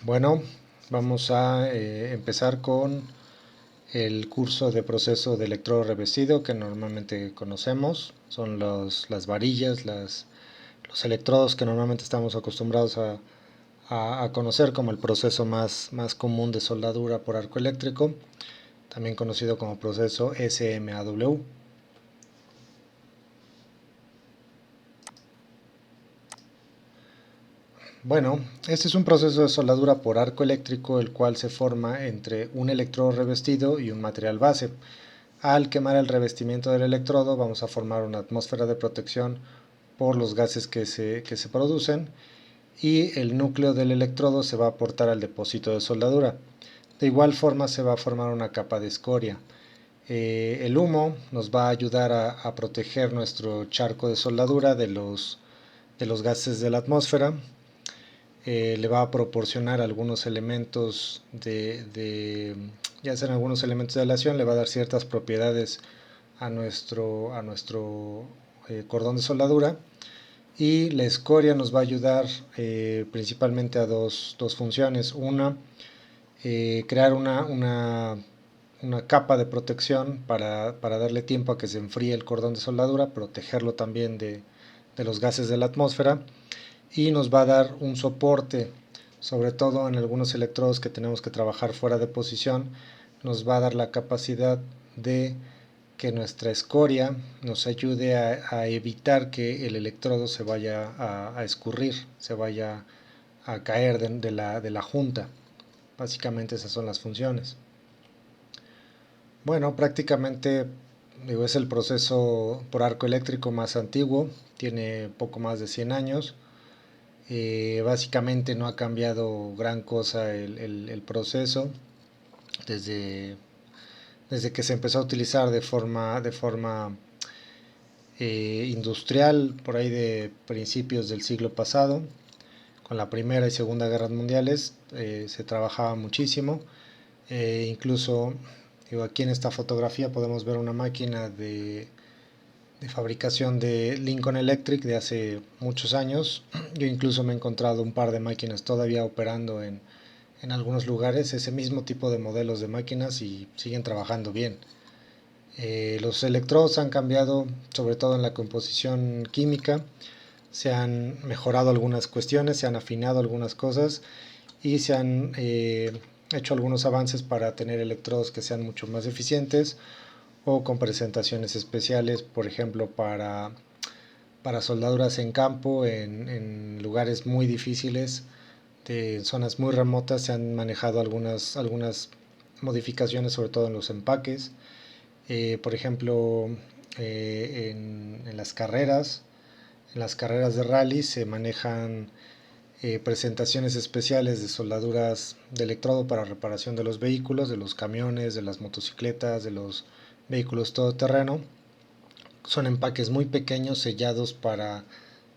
Bueno, vamos a empezar con el curso de proceso de electrodo revestido que normalmente conocemos. Son las varillas, los electrodos que normalmente estamos acostumbrados a conocer como el proceso más común de soldadura por arco eléctrico, también conocido como proceso SMAW. Bueno, este es un proceso de soldadura por arco eléctrico el cual se forma entre un electrodo revestido y un material base. Al quemar el revestimiento del electrodo vamos a formar una atmósfera de protección por los gases que se producen y el núcleo del electrodo se va a aportar al depósito de soldadura. De igual forma se va a formar una capa de escoria. El humo nos va a ayudar a proteger nuestro charco de soldadura de los gases de la atmósfera. Le va a proporcionar algunos elementos ya sean algunos elementos de aleación, le va a dar ciertas propiedades a nuestro cordón de soldadura, y la escoria nos va a ayudar principalmente a dos funciones. Una, crear una capa de protección para darle tiempo a que se enfríe el cordón de soldadura, protegerlo también de los gases de la atmósfera, y nos va a dar un soporte, sobre todo en algunos electrodos que tenemos que trabajar fuera de posición. Nos va a dar la capacidad de que nuestra escoria nos ayude a evitar que el electrodo se vaya a escurrir, se vaya a caer de la junta. Básicamente esas son las funciones. Bueno, prácticamente digo, es el proceso por arco eléctrico más antiguo, tiene poco más de 100 años. Básicamente no ha cambiado gran cosa el proceso desde, desde que se empezó a utilizar de forma industrial por ahí de principios del siglo pasado. Con la Primera y Segunda Guerras Mundiales se trabajaba muchísimo. Incluso digo, aquí en esta fotografía podemos ver una máquina de fabricación de Lincoln Electric de hace muchos años. Yo incluso me he encontrado un par de máquinas todavía operando en algunos lugares, ese mismo tipo de modelos de máquinas, y siguen trabajando bien. Los electrodos han cambiado, sobre todo en la composición química, se han mejorado algunas cuestiones, se han afinado algunas cosas y se han hecho algunos avances para tener electrodos que sean mucho más eficientes o con presentaciones especiales, por ejemplo, para soldaduras en campo, en lugares muy difíciles, en zonas muy remotas, se han manejado algunas modificaciones, sobre todo en los empaques. Por ejemplo, en las carreras de rally se manejan presentaciones especiales de soldaduras de electrodo para reparación de los vehículos, de los camiones, de las motocicletas, de los vehículos todoterreno. Son empaques muy pequeños sellados para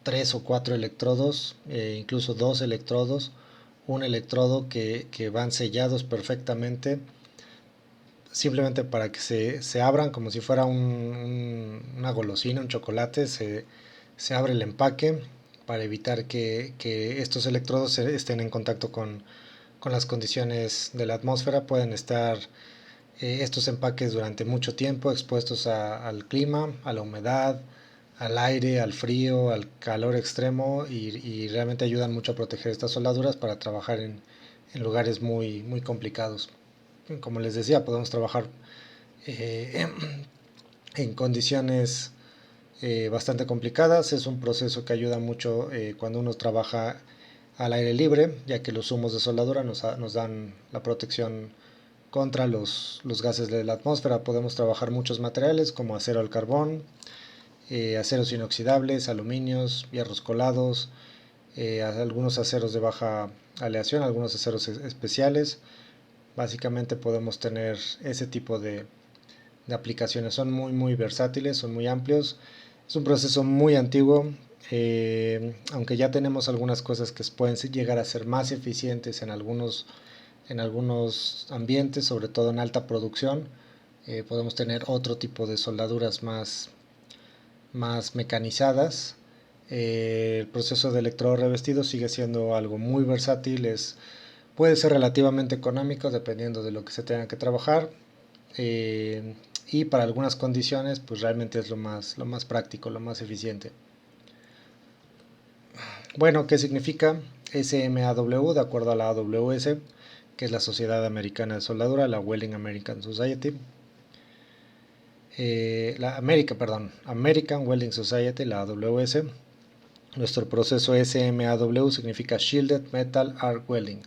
3 o 4 electrodos, incluso 2 electrodos, un electrodo que van sellados perfectamente, simplemente para que se abran como si fuera una golosina, un chocolate. Se abre el empaque para evitar que estos electrodos estén en contacto con las condiciones de la atmósfera. Pueden estar estos empaques durante mucho tiempo expuestos al clima, a la humedad, al aire, al frío, al calor extremo, y realmente ayudan mucho a proteger estas soldaduras para trabajar en lugares muy, muy complicados. Como les decía, podemos trabajar eh, en condiciones bastante complicadas. Es un proceso que ayuda mucho cuando uno trabaja al aire libre, ya que los humos de soldadura nos dan la protección contra los gases de la atmósfera. Podemos trabajar muchos materiales como acero al carbón, aceros inoxidables, aluminios, hierros colados, algunos aceros de baja aleación, algunos aceros especiales. Básicamente podemos tener ese tipo de aplicaciones. Son muy muy versátiles, son muy amplios. Es un proceso muy antiguo, aunque ya tenemos algunas cosas que pueden llegar a ser más eficientes en algunos ambientes, sobre todo en alta producción. Podemos tener otro tipo de soldaduras más mecanizadas. El proceso de electrodo revestido sigue siendo algo muy versátil. Puede ser relativamente económico dependiendo de lo que se tenga que trabajar, y para algunas condiciones pues realmente es lo más práctico, lo más eficiente. Bueno, ¿qué significa SMAW? De acuerdo a la AWS, que es la Sociedad Americana de Soldadura, la Welding American Society, American Welding Society, la AWS. Nuestro proceso SMAW significa Shielded Metal Arc Welding.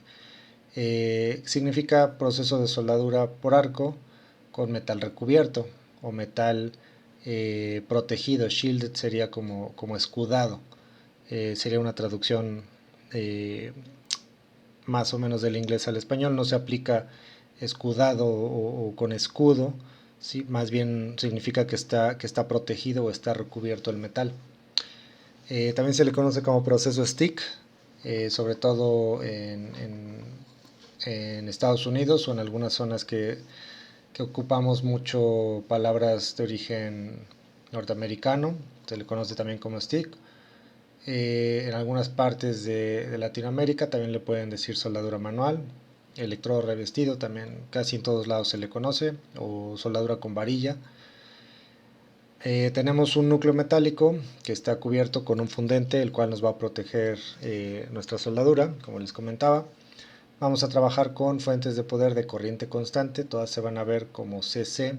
Significa proceso de soldadura por arco con metal recubierto o metal protegido. Shielded sería como escudado. Sería una traducción eh, más o menos del inglés al español. No se aplica escudado o con escudo, ¿sí? Más bien significa que está protegido o está recubierto el metal. También se le conoce como proceso stick, sobre todo en Estados Unidos o en algunas zonas que ocupamos mucho palabras de origen norteamericano. Se le conoce también como stick. En algunas partes de Latinoamérica también le pueden decir soldadura manual, electrodo revestido, también casi en todos lados se le conoce, o soldadura con varilla. Tenemos un núcleo metálico que está cubierto con un fundente, el cual nos va a proteger nuestra soldadura, como les comentaba. Vamos a trabajar con fuentes de poder de corriente constante, todas se van a ver como CC,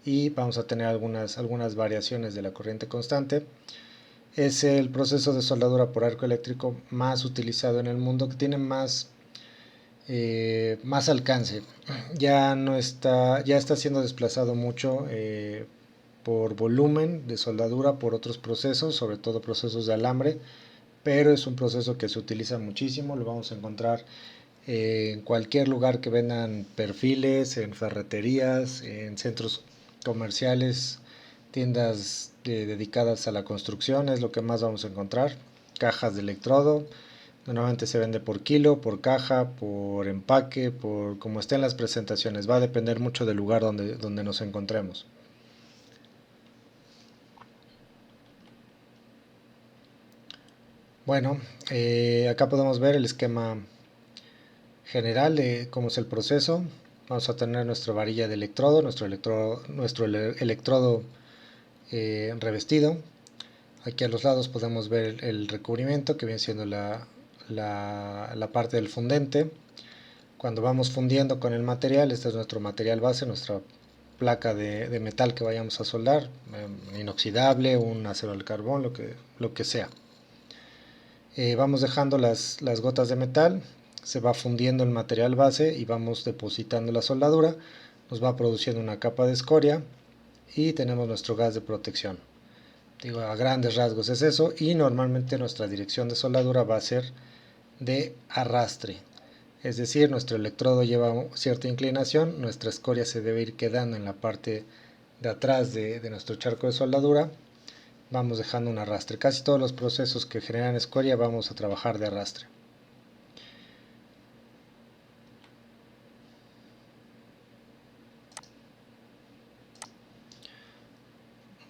y vamos a tener algunas variaciones de la corriente constante. Es el proceso de soldadura por arco eléctrico más utilizado en el mundo, que tiene más alcance. Ya está siendo desplazado mucho por volumen de soldadura por otros procesos, sobre todo procesos de alambre, pero es un proceso que se utiliza muchísimo. Lo vamos a encontrar en cualquier lugar que vendan perfiles, en ferreterías, en centros comerciales, tiendas dedicadas a la construcción, es lo que más vamos a encontrar. Cajas de electrodo, normalmente se vende por kilo, por caja, por empaque, por como estén las presentaciones. Va a depender mucho del lugar donde nos encontremos. Bueno, acá podemos ver el esquema general de cómo es el proceso. Vamos a tener nuestra varilla de electrodo, nuestro electrodo revestido. Aquí a los lados podemos ver el recubrimiento, que viene siendo la parte del fundente. Cuando vamos fundiendo con el material, este es nuestro material base, nuestra placa de metal que vayamos a soldar, inoxidable, un acero al carbón, lo que sea. Vamos dejando las gotas de metal, se va fundiendo el material base y vamos depositando la soldadura, nos va produciendo una capa de escoria y tenemos nuestro gas de protección. Digo, a grandes rasgos es eso, y normalmente nuestra dirección de soldadura va a ser de arrastre. Es decir, nuestro electrodo lleva cierta inclinación, nuestra escoria se debe ir quedando en la parte de atrás de nuestro charco de soldadura. Vamos dejando un arrastre. Casi todos los procesos que generan escoria vamos a trabajar de arrastre.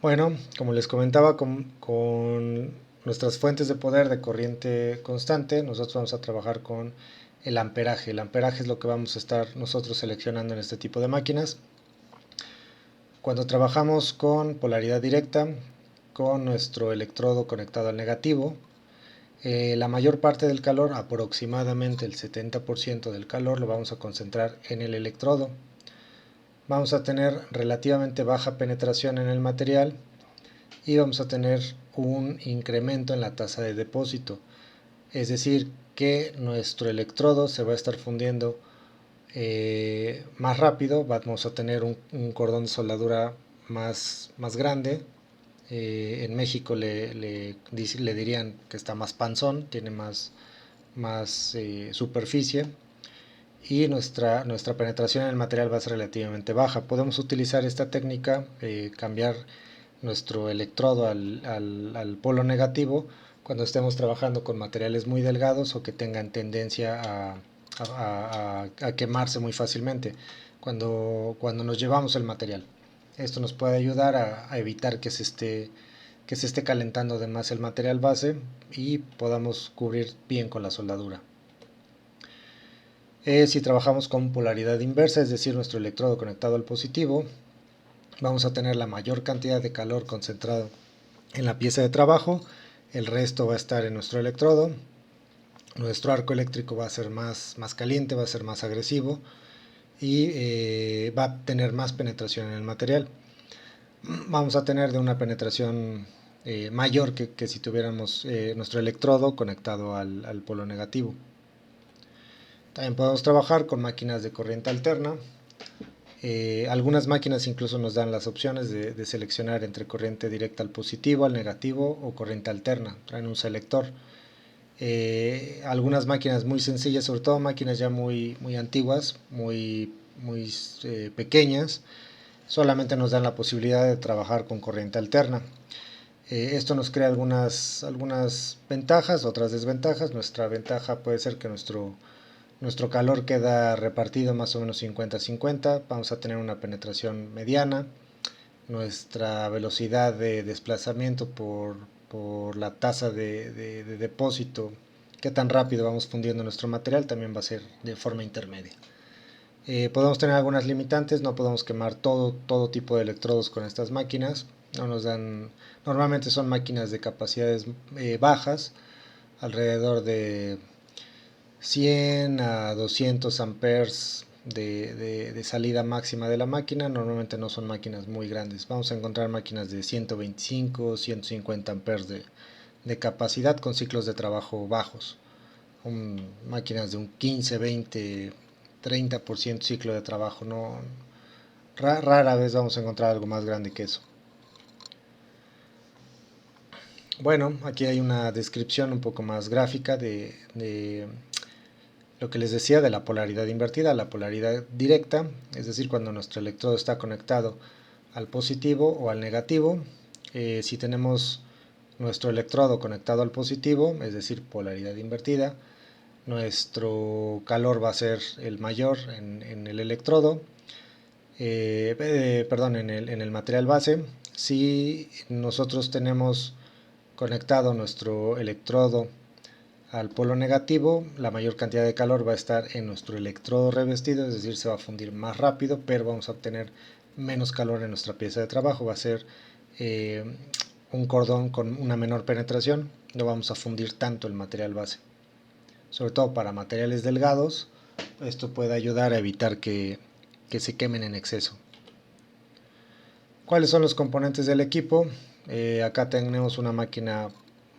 Bueno, como les comentaba, con nuestras fuentes de poder de corriente constante, nosotros vamos a trabajar con el amperaje. El amperaje es lo que vamos a estar nosotros seleccionando en este tipo de máquinas. Cuando trabajamos con polaridad directa, con nuestro electrodo conectado al negativo, la mayor parte del calor, aproximadamente el 70% del calor, lo vamos a concentrar en el electrodo. Vamos a tener relativamente baja penetración en el material y vamos a tener un incremento en la tasa de depósito. Es decir, que nuestro electrodo se va a estar fundiendo más rápido, vamos a tener un cordón de soldadura más grande. En México le dirían que está más panzón, tiene más superficie, y nuestra penetración en el material va a ser relativamente baja. Podemos utilizar esta técnica, cambiar nuestro electrodo al polo negativo cuando estemos trabajando con materiales muy delgados o que tengan tendencia a quemarse muy fácilmente cuando nos llevamos el material. Esto nos puede ayudar a evitar que se esté calentando de más el material base y podamos cubrir bien con la soldadura. Si trabajamos con polaridad inversa, es decir, nuestro electrodo conectado al positivo, vamos a tener la mayor cantidad de calor concentrado en la pieza de trabajo, el resto va a estar en nuestro electrodo, nuestro arco eléctrico va a ser más caliente, va a ser más agresivo y va a tener más penetración en el material. Vamos a tener de una penetración mayor que si tuviéramos nuestro electrodo conectado al polo negativo. También podemos trabajar con máquinas de corriente alterna. Algunas máquinas incluso nos dan las opciones de seleccionar entre corriente directa al positivo, al negativo o corriente alterna. Traen un selector. Algunas máquinas muy sencillas, sobre todo máquinas ya muy antiguas, muy pequeñas, solamente nos dan la posibilidad de trabajar con corriente alterna. Esto nos crea algunas ventajas, otras desventajas. Nuestra ventaja puede ser que nuestro calor queda repartido más o menos 50-50, vamos a tener una penetración mediana, nuestra velocidad de desplazamiento por la tasa de depósito, qué tan rápido vamos fundiendo nuestro material, también va a ser de forma intermedia. Podemos tener algunas limitantes, no podemos quemar todo tipo de electrodos con estas máquinas, no nos dan, normalmente son máquinas de capacidades bajas, alrededor de 100 a 200 amperes de salida máxima de la máquina. Normalmente no son máquinas muy grandes, vamos a encontrar máquinas de 125, 150 amperes de capacidad con ciclos de trabajo bajos, máquinas de un 15, 20, 30% ciclo de trabajo. No, rara vez vamos a encontrar algo más grande que eso. Bueno, aquí hay una descripción un poco más gráfica de lo que les decía de la polaridad invertida, la polaridad directa, es decir, cuando nuestro electrodo está conectado al positivo o al negativo. Si tenemos nuestro electrodo conectado al positivo, es decir, polaridad invertida, nuestro calor va a ser el mayor en el electrodo, perdón, en el material base. Si nosotros tenemos conectado nuestro electrodo al polo negativo, la mayor cantidad de calor va a estar en nuestro electrodo revestido, es decir, se va a fundir más rápido, pero vamos a obtener menos calor en nuestra pieza de trabajo. Va a ser eh, un cordón con una menor penetración, no vamos a fundir tanto el material base. Sobre todo para materiales delgados, esto puede ayudar a evitar que se quemen en exceso. ¿Cuáles son los componentes del equipo? Acá tenemos una máquina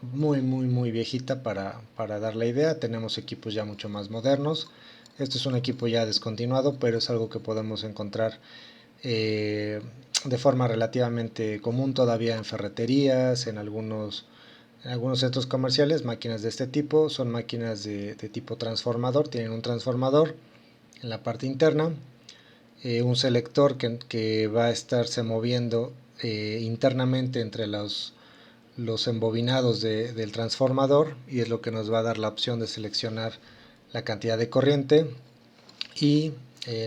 muy viejita para dar la idea. Tenemos equipos ya mucho más modernos. Este es un equipo ya descontinuado, pero es algo que podemos encontrar de forma relativamente común todavía en ferreterías, en algunos centros comerciales. Máquinas de este tipo son máquinas de tipo transformador, tienen un transformador en la parte interna, un selector que va a estarse moviendo internamente entre los embobinados del transformador, y es lo que nos va a dar la opción de seleccionar la cantidad de corriente. Y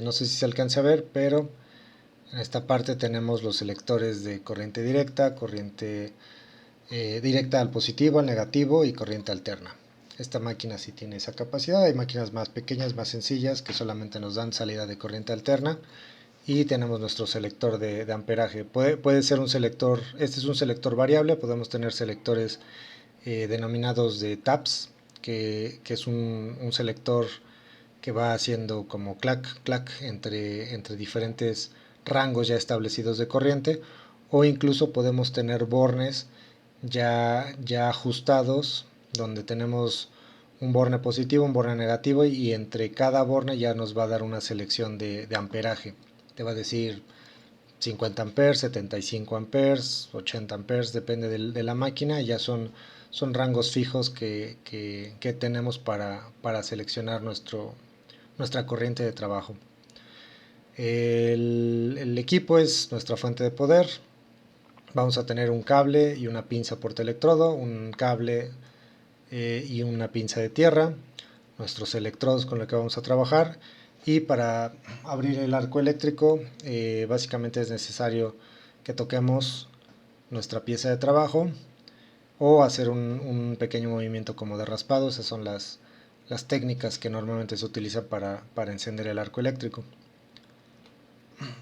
no sé si se alcance a ver, pero en esta parte tenemos los selectores de corriente directa al positivo, al negativo y corriente alterna. Esta máquina sí tiene esa capacidad. Hay máquinas más pequeñas, más sencillas, que solamente nos dan salida de corriente alterna. Y tenemos nuestro selector de amperaje. Puede ser un selector, este es un selector variable. Podemos tener selectores denominados de taps, que es un selector que va haciendo como clac, clac entre diferentes rangos ya establecidos de corriente, o incluso podemos tener bornes ya ajustados, donde tenemos un borne positivo, un borne negativo, y entre cada borne ya nos va a dar una selección de amperaje. Te va a decir 50 amperes, 75 amperes, 80 amperes, depende de la máquina. Ya son rangos fijos que tenemos para seleccionar nuestra corriente de trabajo. El equipo es nuestra fuente de poder. Vamos a tener un cable y una pinza portaelectrodo, un cable y una pinza de tierra, nuestros electrodos con los que vamos a trabajar. Y para abrir el arco eléctrico básicamente es necesario que toquemos nuestra pieza de trabajo o hacer un pequeño movimiento como de raspado. Esas son las técnicas que normalmente se utilizan para encender el arco eléctrico.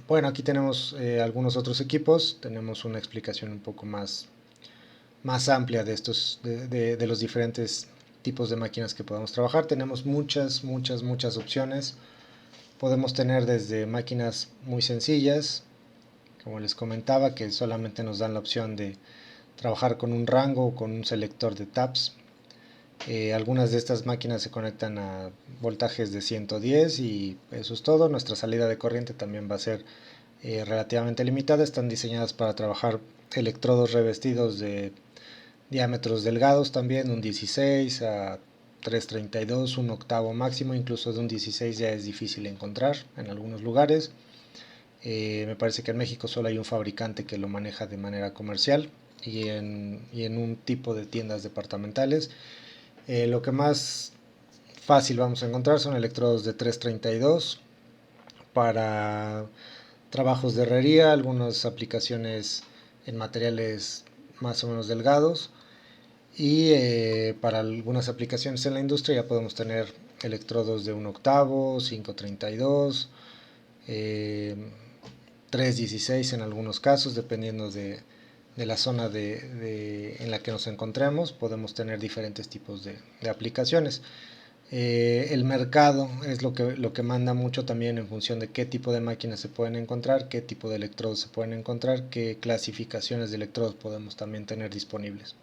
Bueno, aquí tenemos algunos otros equipos, tenemos una explicación un poco más amplia de de los diferentes tipos de máquinas que podemos trabajar. Tenemos muchas opciones. Podemos tener desde máquinas muy sencillas, como les comentaba, que solamente nos dan la opción de trabajar con un rango o con un selector de taps. Algunas de estas máquinas se conectan a voltajes de 110 y eso es todo. Nuestra salida de corriente también va a ser relativamente limitada. Están diseñadas para trabajar electrodos revestidos de diámetros delgados también, un 16 a 332, un octavo máximo, incluso de un 16 ya es difícil encontrar en algunos lugares. Me parece que en México solo hay un fabricante que lo maneja de manera comercial y en un tipo de tiendas departamentales. Lo que más fácil vamos a encontrar son electrodos de 332 para trabajos de herrería, algunas aplicaciones en materiales más o menos delgados y para algunas aplicaciones en la industria ya podemos tener electrodos de un octavo, 532, eh, 316 en algunos casos, dependiendo de la zona en la que nos encontremos, podemos tener diferentes tipos de aplicaciones. El mercado es lo que manda mucho también en función de qué tipo de máquinas se pueden encontrar, qué tipo de electrodos se pueden encontrar, qué clasificaciones de electrodos podemos también tener disponibles.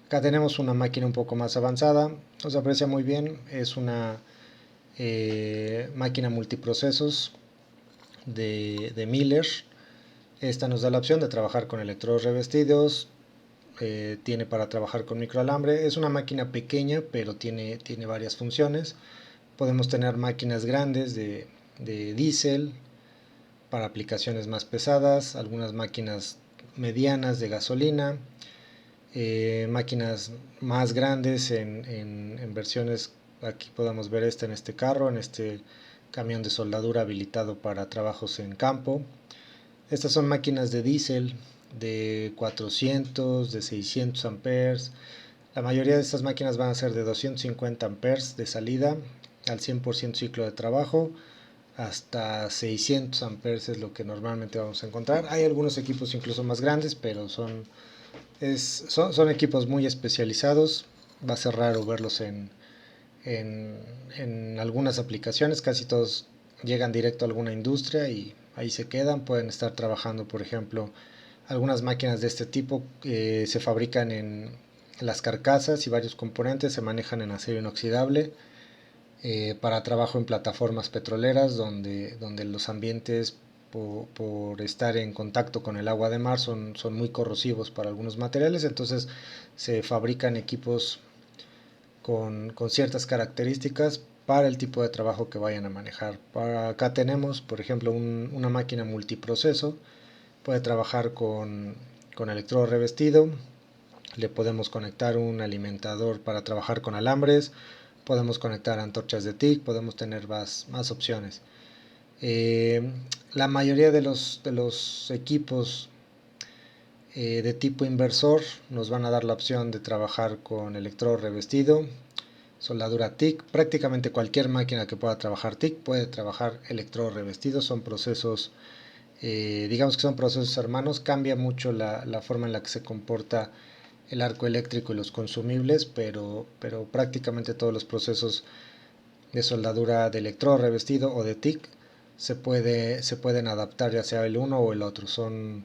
Acá tenemos una máquina un poco más avanzada, nos aprecia muy bien, es una máquina multiprocesos de Miller. Esta nos da la opción de trabajar con electrodos revestidos, tiene para trabajar con microalambre. Es una máquina pequeña, pero tiene varias funciones. Podemos tener máquinas grandes de diésel para aplicaciones más pesadas, algunas máquinas medianas de gasolina, máquinas más grandes en versiones, aquí podemos ver esta en este carro, en este camión de soldadura habilitado para trabajos en campo. Estas son máquinas de diésel de 400, de 600 amperes. La mayoría de estas máquinas van a ser de 250 amperes de salida al 100% ciclo de trabajo. Hasta 600 amperes es lo que normalmente vamos a encontrar. Hay algunos equipos incluso más grandes, pero son equipos muy especializados. Va a ser raro verlos en algunas aplicaciones. Casi todos llegan directo a alguna industria y ahí se quedan. Pueden estar trabajando, por ejemplo, algunas máquinas de este tipo se fabrican en las carcasas y varios componentes se manejan en acero inoxidable para trabajo en plataformas petroleras donde los ambientes por estar en contacto con el agua de mar son muy corrosivos para algunos materiales, entonces se fabrican equipos con ciertas características para el tipo de trabajo que vayan a manejar. Para acá tenemos, por ejemplo, una máquina multiproceso, puede trabajar con electrodo revestido, le podemos conectar un alimentador para trabajar con alambres, podemos conectar antorchas de TIC, podemos tener más opciones. La mayoría de los equipos de tipo inversor nos van a dar la opción de trabajar con electrodo revestido, soldadura TIC. Prácticamente cualquier máquina que pueda trabajar TIC puede trabajar electrodo revestido. Son procesos, digamos que son procesos hermanos. Cambia mucho la forma en la que se comporta el arco eléctrico y los consumibles, pero prácticamente todos los procesos de soldadura de electrodo revestido o de TIC se pueden adaptar ya sea el uno o el otro. Son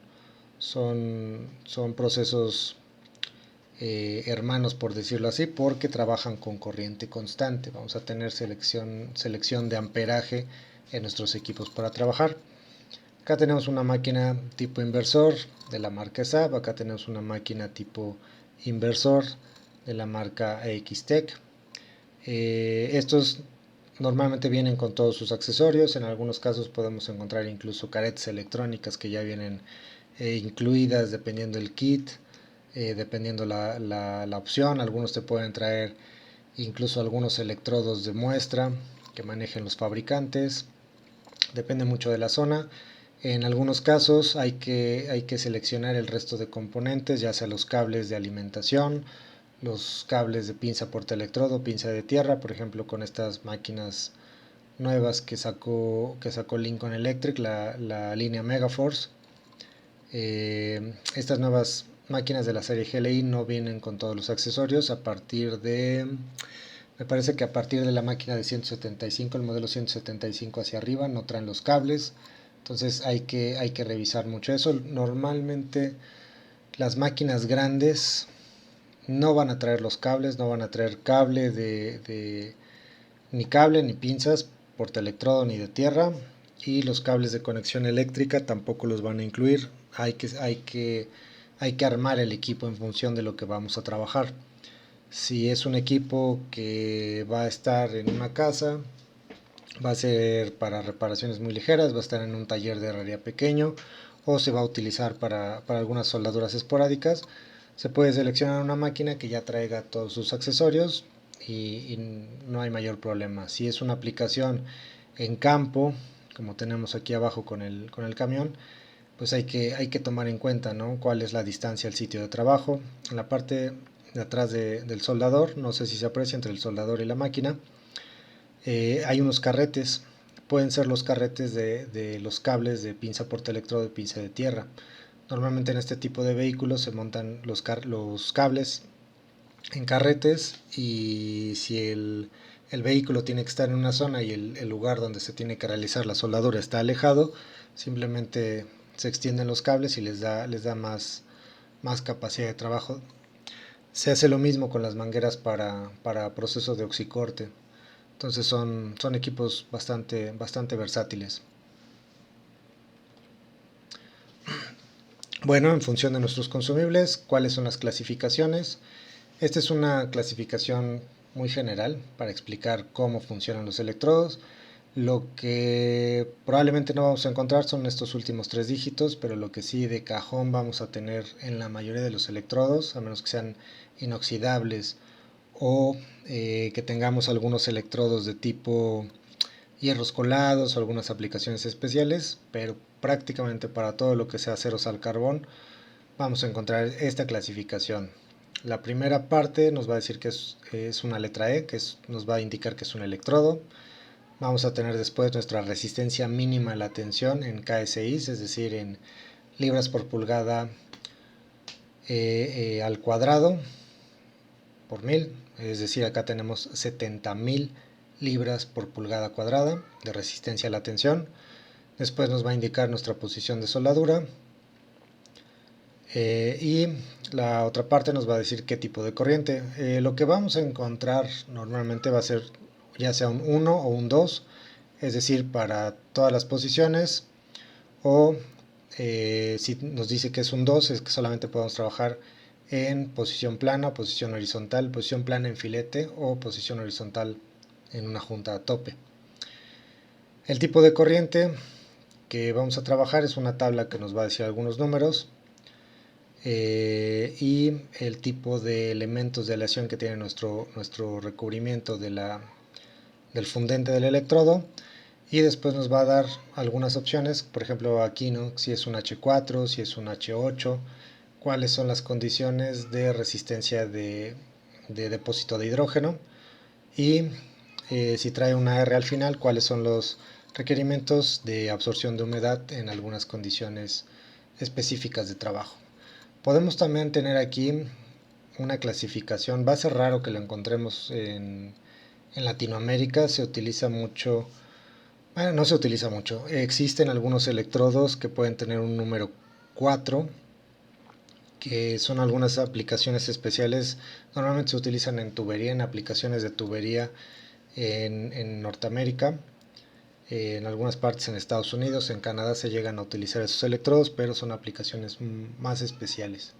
procesos hermanos, por decirlo así, porque trabajan con corriente constante. Vamos a tener selección de amperaje en nuestros equipos para trabajar. Acá tenemos una máquina tipo inversor de la marca SAP, acá tenemos una máquina tipo inversor de la marca AXTEC. Estos normalmente vienen con todos sus accesorios, en algunos casos podemos encontrar incluso caretas electrónicas que ya vienen incluidas dependiendo del kit, dependiendo la opción. Algunos te pueden traer incluso algunos electrodos de muestra que manejen los fabricantes, depende mucho de la zona. En algunos casos hay que seleccionar el resto de componentes, ya sea los cables de alimentación, los cables de pinza portaelectrodo, pinza de tierra, por ejemplo con estas máquinas nuevas que sacó Lincoln Electric, la línea Megaforce. Estas nuevas máquinas de la serie GLI no vienen con todos los accesorios. Me parece que a partir de la máquina de 175, el modelo 175 hacia arriba, no traen los cables. Entonces hay que revisar mucho eso. Normalmente las máquinas grandes no van a traer los cables, no van a traer cable ni cable ni pinzas portaelectrodo ni de tierra, y los cables de conexión eléctrica tampoco los van a incluir. Hay que armar el equipo en función de lo que vamos a trabajar. Si es un equipo que va a estar en una casa, va a ser para reparaciones muy ligeras, va a estar en un taller de herrería pequeño, o se va a utilizar para algunas soldaduras esporádicas, se puede seleccionar una máquina que ya traiga todos sus accesorios y no hay mayor problema. Si es una aplicación en campo, como tenemos aquí abajo con el camión, pues hay que tomar en cuenta, ¿no?, cuál es la distancia al sitio de trabajo. En la parte de atrás del soldador, no sé si se aprecia entre el soldador y la máquina, hay unos carretes. Pueden ser los carretes de los cables de pinza portaelectrodo y pinza de tierra. Normalmente en este tipo de vehículos se montan los cables en carretes, y si el vehículo tiene que estar en una zona y el lugar donde se tiene que realizar la soldadura está alejado, simplemente se extienden los cables y les da más capacidad de trabajo. Se hace lo mismo con las mangueras para procesos de oxicorte. Entonces son equipos bastante versátiles. Bueno, en función de nuestros consumibles, ¿cuáles son las clasificaciones? Esta es una clasificación muy general para explicar cómo funcionan los electrodos. Lo que probablemente no vamos a encontrar son estos últimos tres dígitos, pero lo que sí de cajón vamos a tener en la mayoría de los electrodos, a menos que sean inoxidables o que tengamos algunos electrodos de tipo hierros colados o algunas aplicaciones especiales, pero prácticamente para todo lo que sea aceros al carbón vamos a encontrar esta clasificación. La primera parte nos va a decir que es una letra E, nos va a indicar que es un electrodo. Vamos a tener después nuestra resistencia mínima a la tensión en KSI, es decir, en libras por pulgada al cuadrado por 1000, es decir, acá tenemos 70.000 libras por pulgada cuadrada de resistencia a la tensión. Después nos va a indicar nuestra posición de soldadura, y la otra parte nos va a decir qué tipo de corriente. Lo que vamos a encontrar normalmente va a ser ya sea un 1 o un 2, es decir, para todas las posiciones, o si nos dice que es un 2, es que solamente podemos trabajar en posición plana, posición horizontal, posición plana en filete o posición horizontal en una junta a tope. El tipo de corriente que vamos a trabajar es una tabla que nos va a decir algunos números, y el tipo de elementos de aleación que tiene nuestro recubrimiento del fundente del electrodo, y después nos va a dar algunas opciones, por ejemplo aquí, ¿no?, si es un H4, si es un H8, cuáles son las condiciones de resistencia de depósito de hidrógeno, y si trae una R al final, cuáles son los requerimientos de absorción de humedad en algunas condiciones específicas de trabajo. Podemos también tener aquí una clasificación. Va a ser raro que lo encontremos en Latinoamérica. Se utiliza mucho, bueno, no se utiliza mucho. Existen algunos electrodos que pueden tener un número 4, que son algunas aplicaciones especiales. Normalmente se utilizan en tubería, en aplicaciones de tubería en Norteamérica. En algunas partes en Estados Unidos, en Canadá se llegan a utilizar esos electrodos, pero son aplicaciones más especiales.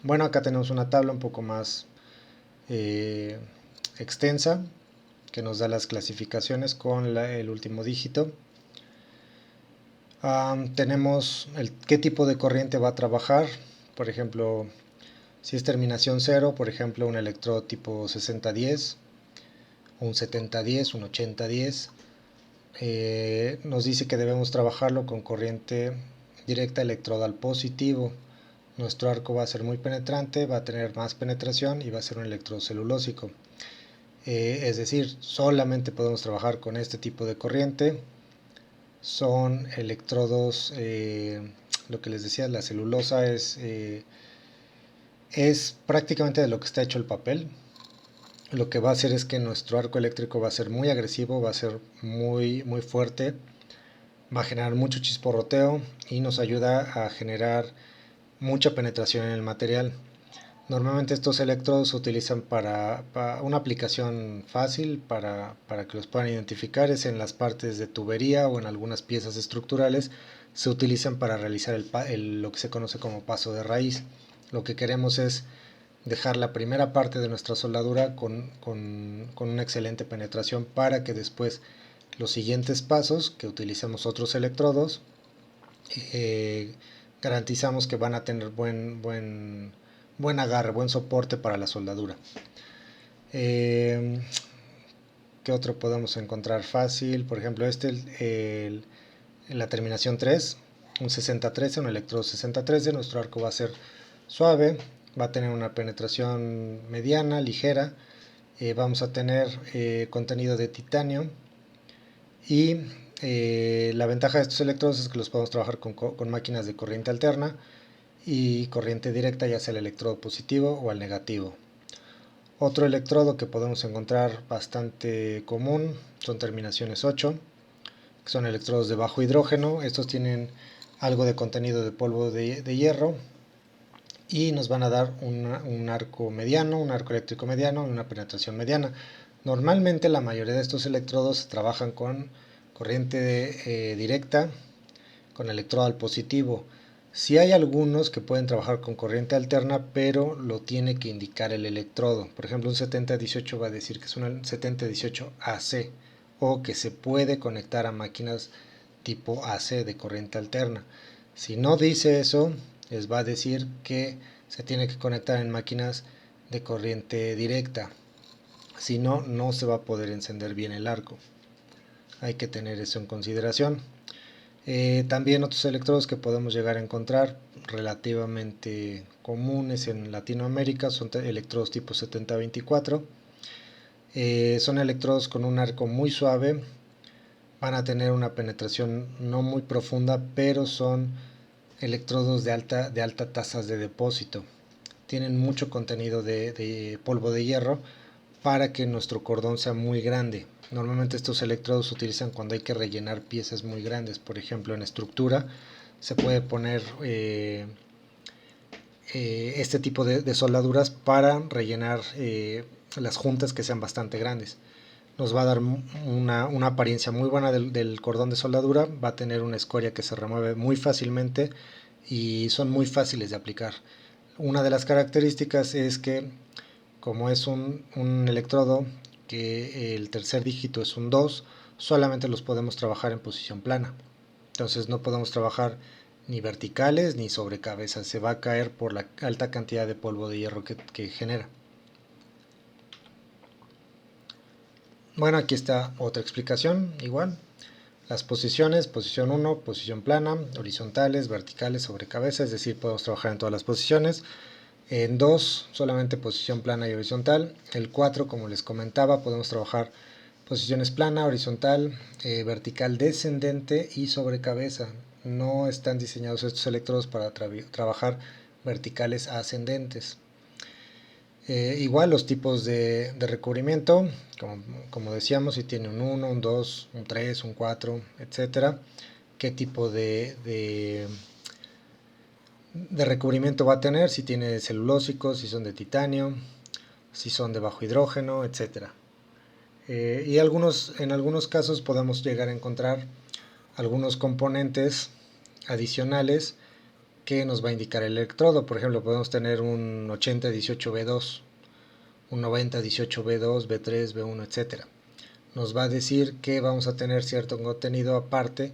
Bueno, acá tenemos una tabla un poco más extensa que nos da las clasificaciones con el último dígito. Tenemos qué tipo de corriente va a trabajar. Por ejemplo, si es terminación 0, por ejemplo un electrodo tipo 6010, un 7010, un 8010, nos dice que debemos trabajarlo con corriente directa electrodal positivo. nuestro arco va a ser muy penetrante, va a tener más penetración y va a ser un electrodo celulósico. Es decir, solamente podemos trabajar con este tipo de corriente. Son electrodos, lo que les decía, la celulosa es prácticamente de lo que está hecho el papel. Lo que va a hacer es que nuestro arco eléctrico va a ser muy agresivo, va a ser muy fuerte, va a generar mucho chisporroteo y nos ayuda a generar mucha penetración en el material. Normalmente estos electrodos se utilizan para una aplicación fácil para que los puedan identificar, es en las partes de tubería o en algunas piezas estructurales. Se utilizan para realizar lo que se conoce como paso de raíz. Lo que queremos es dejar la primera parte de nuestra soldadura con una excelente penetración para que después los siguientes pasos, que utilicemos otros electrodos, eh, garantizamos que van a tener buen agarre, buen soporte para la soldadura. ¿Qué otro podemos encontrar fácil? Por ejemplo, la terminación 3, un 6013, un electrodo 6013. Nuestro arco va a ser suave, va a tener una penetración mediana, ligera. Vamos a tener contenido de titanio y la ventaja de estos electrodos es que los podemos trabajar con máquinas de corriente alterna y corriente directa, ya sea el electrodo positivo o el negativo. Otro electrodo que podemos encontrar bastante común son terminaciones 8, que son electrodos de bajo hidrógeno. Estos tienen algo de contenido de polvo de hierro y nos van a dar un arco mediano, un arco eléctrico mediano y una penetración mediana. Normalmente la mayoría de estos electrodos trabajan con corriente directa, con electrodo al positivo. Sí hay algunos que pueden trabajar con corriente alterna, pero lo tiene que indicar el electrodo. Por ejemplo, un 7018 va a decir que es un 7018 AC o que se puede conectar a máquinas tipo AC de corriente alterna. Si no dice eso, les va a decir que se tiene que conectar en máquinas de corriente directa. Si no, no se va a poder encender bien el arco. Hay que tener eso en consideración. También otros electrodos que podemos llegar a encontrar relativamente comunes en Latinoamérica son electrodos tipo 7024. Son electrodos con un arco muy suave, van a tener una penetración no muy profunda, pero son electrodos de alta tasas de depósito. Tienen mucho contenido de polvo de hierro para que nuestro cordón sea muy grande. Normalmente estos electrodos se utilizan cuando hay que rellenar piezas muy grandes. Por ejemplo, en estructura se puede poner este tipo de soldaduras para rellenar las juntas que sean bastante grandes. Nos va a dar una apariencia muy buena del cordón de soldadura. Va a tener una escoria que se remueve muy fácilmente y son muy fáciles de aplicar. Una de las características es que como es un electrodo que el tercer dígito es un 2, solamente los podemos trabajar en posición plana. Entonces no podemos trabajar ni verticales ni sobre cabeza, se va a caer por la alta cantidad de polvo de hierro que genera. Bueno, aquí está otra explicación, igual. Las posiciones, posición 1, posición plana, horizontales, verticales, sobre cabeza, es decir, podemos trabajar en todas las posiciones. En 2, solamente posición plana y horizontal. El 4, como les comentaba, podemos trabajar posiciones plana, horizontal, vertical descendente y sobre cabeza. No están diseñados estos electrodos para trabajar verticales ascendentes. Igual los tipos de recubrimiento, como decíamos, si tiene un 1, un 2, un 3, un 4, etcétera. Qué tipo de recubrimiento va a tener, si tiene celulósicos, si son de titanio, si son de bajo hidrógeno, etcétera. Y en algunos casos podemos llegar a encontrar algunos componentes adicionales que nos va a indicar el electrodo. Por ejemplo, podemos tener un 8018B2, un 9018B2, B3, B1, etcétera. Nos va a decir que vamos a tener cierto contenido aparte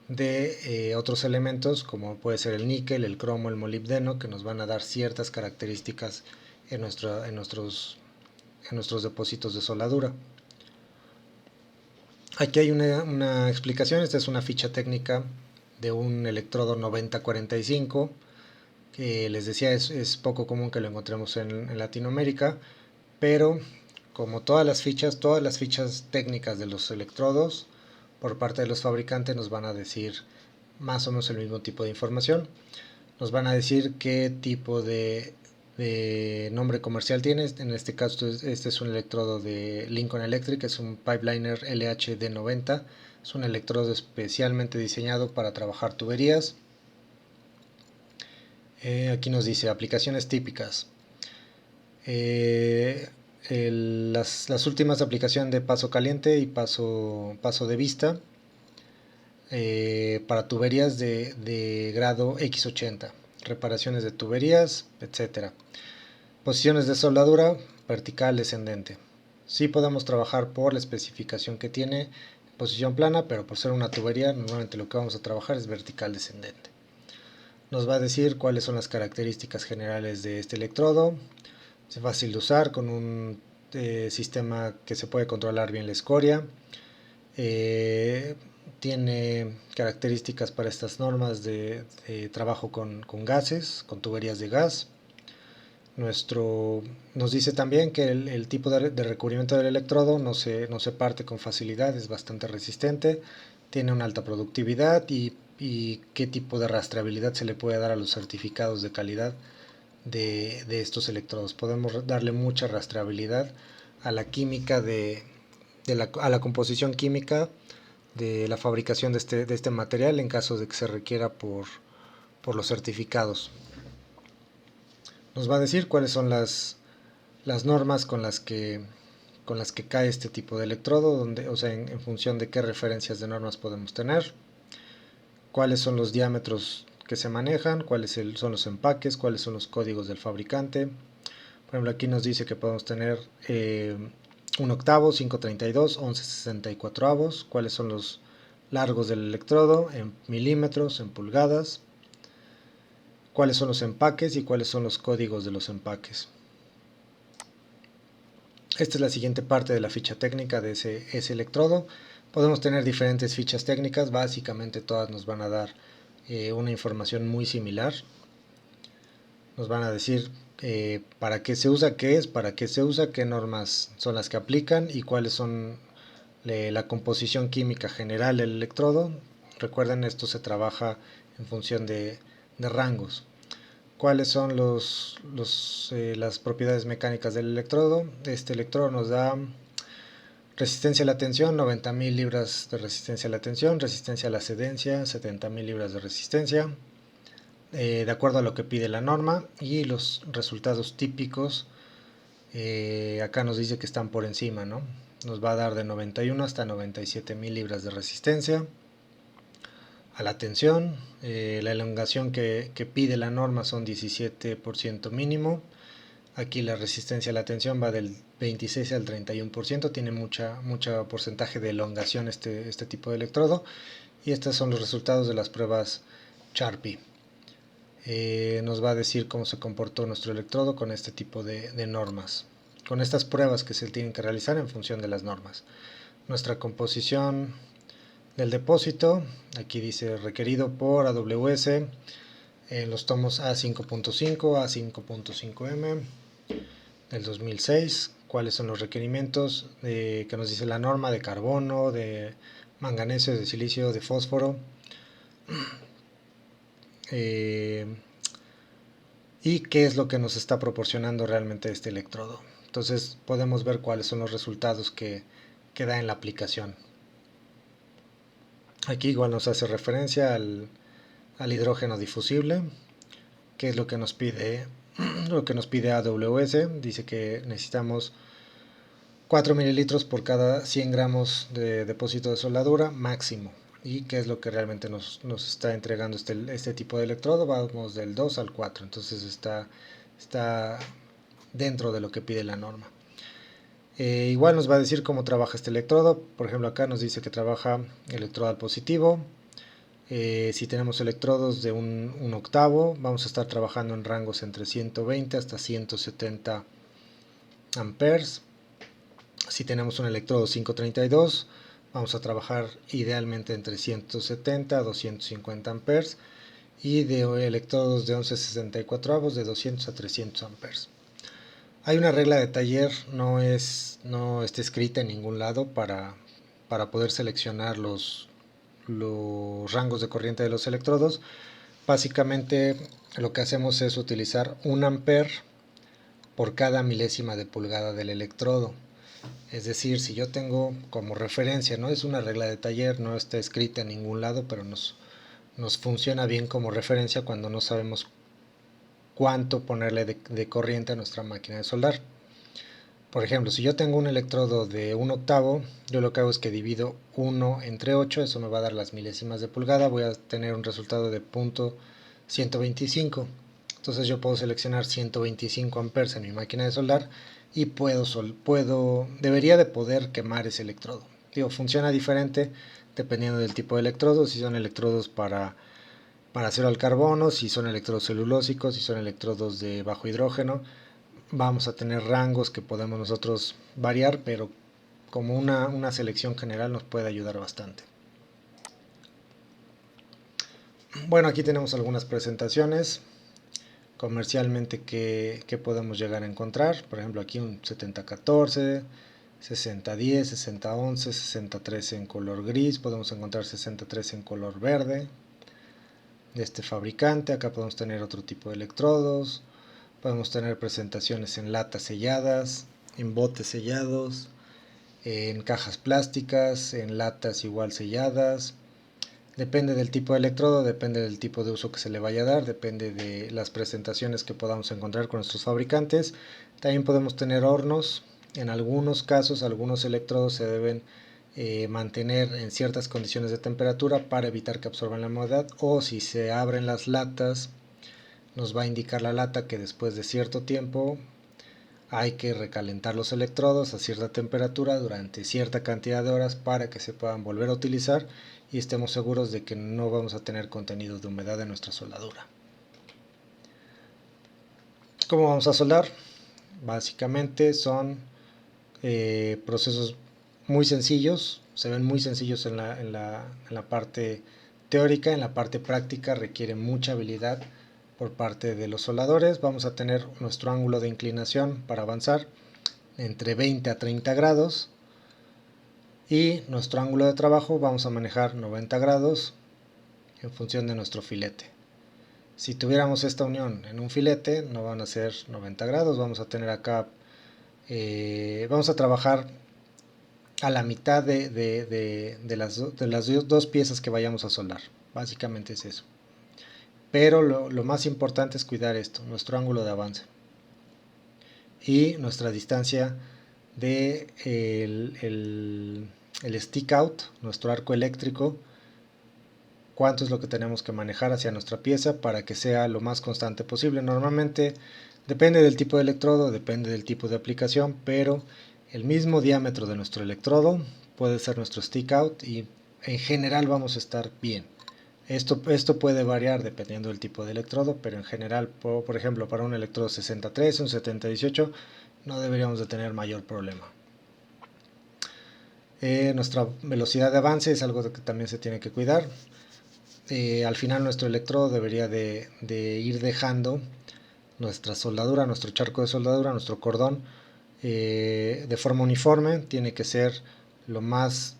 de otros elementos como puede ser el níquel, el cromo, el molibdeno, que nos van a dar ciertas características en nuestros depósitos de soldadura. Aquí hay una explicación, esta es una ficha técnica de un electrodo 9045. que les decía es poco común que lo encontremos en Latinoamérica, pero como todas las fichas técnicas de los electrodos por parte de los fabricantes nos van a decir más o menos el mismo tipo de información. Nos van a decir qué tipo de nombre comercial tiene. En este caso, este es un electrodo de Lincoln Electric, es un Pipeliner LHD90. Es un electrodo especialmente diseñado para trabajar tuberías. Aquí nos dice aplicaciones típicas. Las últimas aplicaciones de paso caliente y paso de vista para tuberías de grado X80, reparaciones de tuberías, etcétera. Posiciones de soldadura, vertical descendente. Sí podemos trabajar por la especificación que tiene posición plana, pero por ser una tubería, normalmente lo que vamos a trabajar es vertical descendente. Nos va a decir cuáles son las características generales de este electrodo. Es fácil de usar con un sistema que se puede controlar bien la escoria. Tiene características para estas normas de trabajo con gases, con tuberías de gas. Nos dice también que el tipo de recubrimiento del electrodo no se parte con facilidad, es bastante resistente, tiene una alta productividad y qué tipo de rastreabilidad se le puede dar a los certificados de calidad de estos electrodos. Podemos darle mucha rastreabilidad a la química a la composición química de la fabricación de este material en caso de que se requiera por los certificados. Nos va a decir cuáles son las normas con las que cae este tipo de electrodo, o sea, en función de qué referencias de normas podemos tener, cuáles son los diámetros que se manejan, cuáles son los empaques, cuáles son los códigos del fabricante. Por ejemplo, aquí nos dice que podemos tener 1 octavo, 532, 11/64 avos, cuáles son los largos del electrodo en milímetros, en pulgadas, cuáles son los empaques y cuáles son los códigos de los empaques. Esta es la siguiente parte de la ficha técnica de ese electrodo. Podemos tener diferentes fichas técnicas, básicamente todas nos van a dar una información muy similar. Nos van a decir para qué se usa, qué es, para qué se usa, qué normas son las que aplican y cuáles son la composición química general del electrodo. Recuerden, esto se trabaja en función de rangos. ¿Cuáles son las propiedades mecánicas del electrodo? Este electrodo nos da resistencia a la tensión, 90.000 libras de resistencia a la tensión, resistencia a la cedencia, 70.000 libras de resistencia, de acuerdo a lo que pide la norma, y los resultados típicos, acá nos dice que están por encima, ¿no? Nos va a dar de 91 hasta 97.000 libras de resistencia a la tensión. La elongación que pide la norma son 17% mínimo. Aquí la resistencia a la tensión va del 26 al 31%, tiene mucho porcentaje de elongación este tipo de electrodo. Y estos son los resultados de las pruebas Charpy. Nos va a decir cómo se comportó nuestro electrodo con este tipo de normas, con estas pruebas que se tienen que realizar en función de las normas. Nuestra composición del depósito, aquí dice requerido por AWS en los tomos A5.5, A5.5M del 2006. Cuáles son los requerimientos que nos dice la norma de carbono, de manganeso, de silicio, de fósforo, y qué es lo que nos está proporcionando realmente este electrodo. Entonces podemos ver cuáles son los resultados que da en la aplicación. Aquí igual nos hace referencia al hidrógeno difusible, que es lo que nos pide AWS. Dice que necesitamos 4 mililitros por cada 100 gramos de depósito de soldadura máximo, y que es lo que realmente nos está entregando este tipo de electrodo. Vamos del 2 al 4, entonces está dentro de lo que pide la norma. Igual nos va a decir cómo trabaja este electrodo. Por ejemplo, acá nos dice que trabaja electrodo positivo. Si tenemos electrodos de un octavo, vamos a estar trabajando en rangos entre 120 hasta 170 amperes. Si tenemos un electrodo 532, vamos a trabajar idealmente entre 170 a 250 amperes. y de electrodos de 11,64 de 200 a 300 amperes. Hay una regla de taller, no está escrita en ningún lado para poder seleccionar los rangos de corriente de los electrodos. Básicamente lo que hacemos es utilizar 1 amper por cada milésima de pulgada del electrodo. Es decir, si yo tengo como referencia, no es una regla de taller, no está escrita en ningún lado, pero nos funciona bien como referencia cuando no sabemos cuánto ponerle de corriente a nuestra máquina de soldar. Por ejemplo, si yo tengo un electrodo de 1/8, yo lo que hago es que divido 1 entre 8, eso me va a dar las milésimas de pulgada, voy a tener un resultado de .125. Entonces yo puedo seleccionar 125 amperes en mi máquina de soldar y debería de poder quemar ese electrodo. Digo, funciona diferente dependiendo del tipo de electrodo, si son electrodos para acero al carbono, si son electrodos celulósicos, si son electrodos de bajo hidrógeno. Vamos a tener rangos que podemos nosotros variar, pero como una selección general nos puede ayudar bastante. Bueno, aquí tenemos algunas presentaciones comercialmente que podemos llegar a encontrar. Por ejemplo, aquí un 7014, 6010, 6011, 6013 en color gris. Podemos encontrar 6013 en color verde de este fabricante. Acá podemos tener otro tipo de electrodos. Podemos tener presentaciones en latas selladas, en botes sellados, en cajas plásticas, en latas igual selladas. Depende del tipo de electrodo, depende del tipo de uso que se le vaya a dar, depende de las presentaciones que podamos encontrar con nuestros fabricantes. También podemos tener hornos. En algunos casos, algunos electrodos se deben mantener en ciertas condiciones de temperatura para evitar que absorban la humedad, o si se abren las latas, nos va a indicar la lata que después de cierto tiempo hay que recalentar los electrodos a cierta temperatura durante cierta cantidad de horas para que se puedan volver a utilizar y estemos seguros de que no vamos a tener contenido de humedad en nuestra soldadura. ¿Cómo vamos a soldar? Básicamente son procesos muy sencillos, se ven muy sencillos en la parte teórica. En la parte práctica requiere mucha habilidad por parte de los soldadores. Vamos a tener nuestro ángulo de inclinación para avanzar entre 20 a 30 grados y nuestro ángulo de trabajo vamos a manejar 90 grados en función de nuestro filete. Si tuviéramos esta unión en un filete no van a ser 90 grados, vamos a tener acá, vamos a trabajar a la mitad de las dos piezas que vayamos a soldar. Básicamente es eso. Pero lo más importante es cuidar esto, nuestro ángulo de avance y nuestra distancia de el stick out, nuestro arco eléctrico, cuánto es lo que tenemos que manejar hacia nuestra pieza para que sea lo más constante posible. Normalmente depende del tipo de electrodo, depende del tipo de aplicación, pero el mismo diámetro de nuestro electrodo puede ser nuestro stick out y en general vamos a estar bien. Esto puede variar dependiendo del tipo de electrodo, pero en general, por ejemplo, para un electrodo 6013, un 7018, no deberíamos de tener mayor problema. Nuestra velocidad de avance es algo que también se tiene que cuidar. Al final nuestro electrodo debería de ir dejando nuestra soldadura, nuestro charco de soldadura, nuestro cordón de forma uniforme. Tiene que ser lo más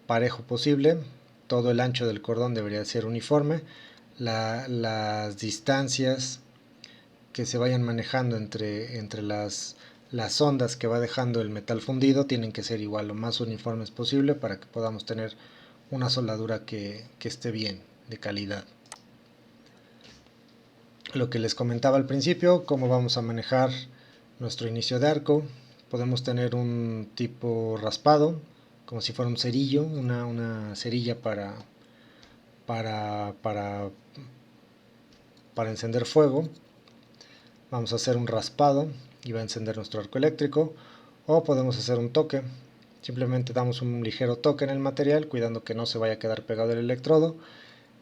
parejo posible. Todo el ancho del cordón debería ser uniforme. Las distancias que se vayan manejando entre las ondas que va dejando el metal fundido tienen que ser igual lo más uniformes posible para que podamos tener una soldadura que esté bien, de calidad. Lo que les comentaba al principio, cómo vamos a manejar nuestro inicio de arco. Podemos tener un tipo raspado, como si fuera un cerillo, una cerilla para encender fuego. Vamos a hacer un raspado y va a encender nuestro arco eléctrico, o podemos hacer un toque. Simplemente damos un ligero toque en el material, cuidando que no se vaya a quedar pegado el electrodo.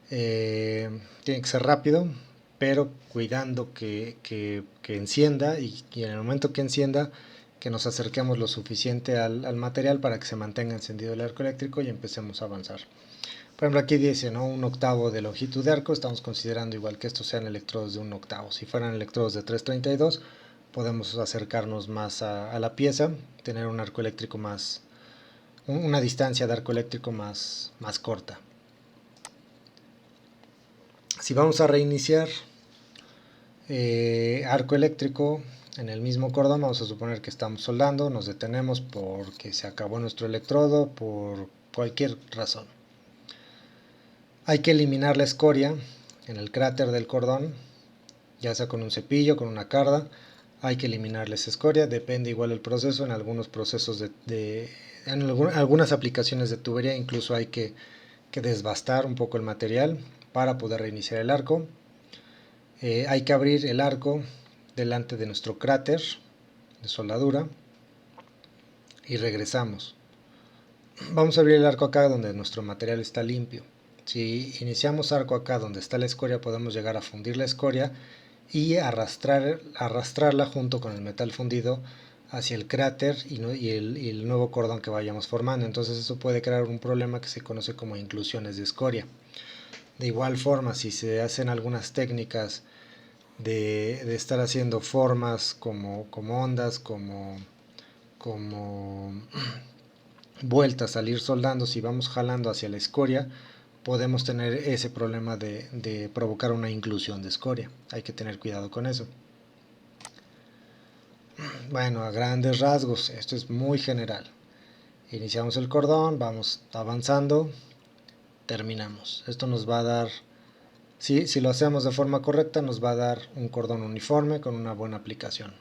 Tiene que ser rápido, pero cuidando que encienda y en el momento que encienda que nos acerquemos lo suficiente al material para que se mantenga encendido el arco eléctrico y empecemos a avanzar. Por ejemplo, aquí dice, ¿no?, 1/8 de longitud de arco. Estamos considerando igual que estos sean electrodos de 1/8. Si fueran electrodos de 332, podemos acercarnos más a la pieza, tener un arco eléctrico más, una distancia de arco eléctrico más corta. Si vamos a reiniciar arco eléctrico en el mismo cordón, vamos a suponer que estamos soldando, nos detenemos porque se acabó nuestro electrodo, por cualquier razón. Hay que eliminar la escoria en el cráter del cordón, ya sea con un cepillo, con una carda. Hay que eliminarle esa escoria, depende igual el proceso. En algunos procesos en algunas aplicaciones de tubería incluso hay que desbastar un poco el material para poder reiniciar el arco. Hay que abrir el arco delante de nuestro cráter de soldadura y regresamos. Vamos a abrir el arco acá donde nuestro material está limpio. Si iniciamos arco acá donde está la escoria, podemos llegar a fundir la escoria y arrastrarla junto con el metal fundido hacia el cráter y el nuevo cordón que vayamos formando. Entonces eso puede crear un problema que se conoce como inclusiones de escoria. De igual forma, si se hacen algunas técnicas de estar haciendo formas como ondas, como vueltas, salir soldando, si vamos jalando hacia la escoria, podemos tener ese problema de provocar una inclusión de escoria. Hay que tener cuidado con eso. Bueno, a grandes rasgos, esto es muy general. Iniciamos el cordón, vamos avanzando, terminamos. Esto nos va a dar, si lo hacemos de forma correcta, nos va a dar un cordón uniforme con una buena aplicación.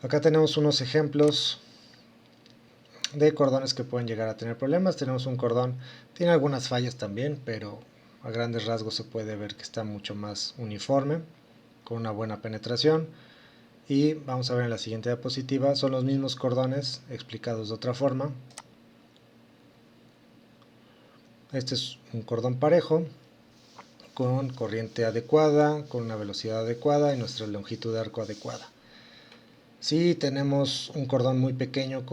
Acá tenemos unos ejemplos de cordones que pueden llegar a tener problemas. Tenemos un cordón, tiene algunas fallas también, pero a grandes rasgos se puede ver que está mucho más uniforme, con una buena penetración. Y vamos a ver en la siguiente diapositiva, son los mismos cordones explicados de otra forma. Este es un cordón parejo, con corriente adecuada, con una velocidad adecuada y nuestra longitud de arco adecuada. Si tenemos un cordón muy pequeño,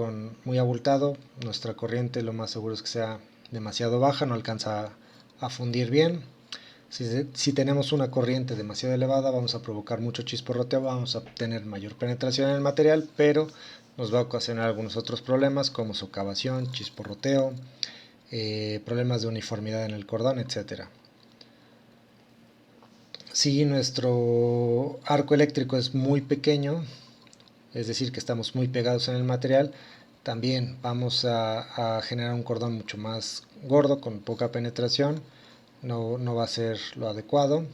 muy abultado, nuestra corriente lo más seguro es que sea demasiado baja, no alcanza a fundir bien. Si tenemos una corriente demasiado elevada, vamos a provocar mucho chisporroteo, vamos a tener mayor penetración en el material, pero nos va a ocasionar algunos otros problemas como socavación, chisporroteo, problemas de uniformidad en el cordón, etc. Si nuestro arco eléctrico es muy pequeño, es decir, que estamos muy pegados en el material, también vamos a generar un cordón mucho más gordo, con poca penetración, no va a ser lo adecuado.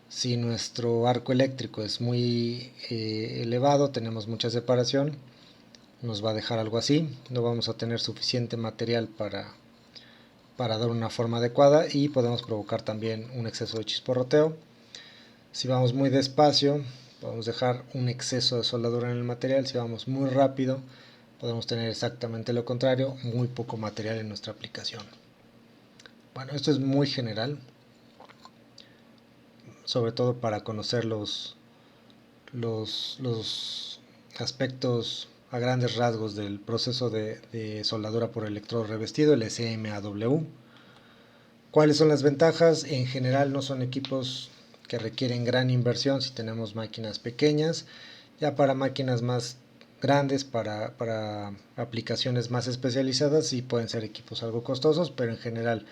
Si nuestro arco eléctrico es muy elevado, tenemos mucha separación, nos va a dejar algo así, no vamos a tener suficiente material para dar una forma adecuada y podemos provocar también un exceso de chisporroteo. Si vamos muy despacio, podemos dejar un exceso de soldadura en el material. Si vamos muy rápido, podemos tener exactamente lo contrario, muy poco material en nuestra aplicación. Bueno, esto es muy general, sobre todo para conocer los aspectos a grandes rasgos del proceso de soldadura por electrodo revestido, el SMAW. ¿Cuáles son las ventajas? En general no son equipos que requieren gran inversión si tenemos máquinas pequeñas. Ya para máquinas más grandes, para aplicaciones más especializadas, sí pueden ser equipos algo costosos, pero en general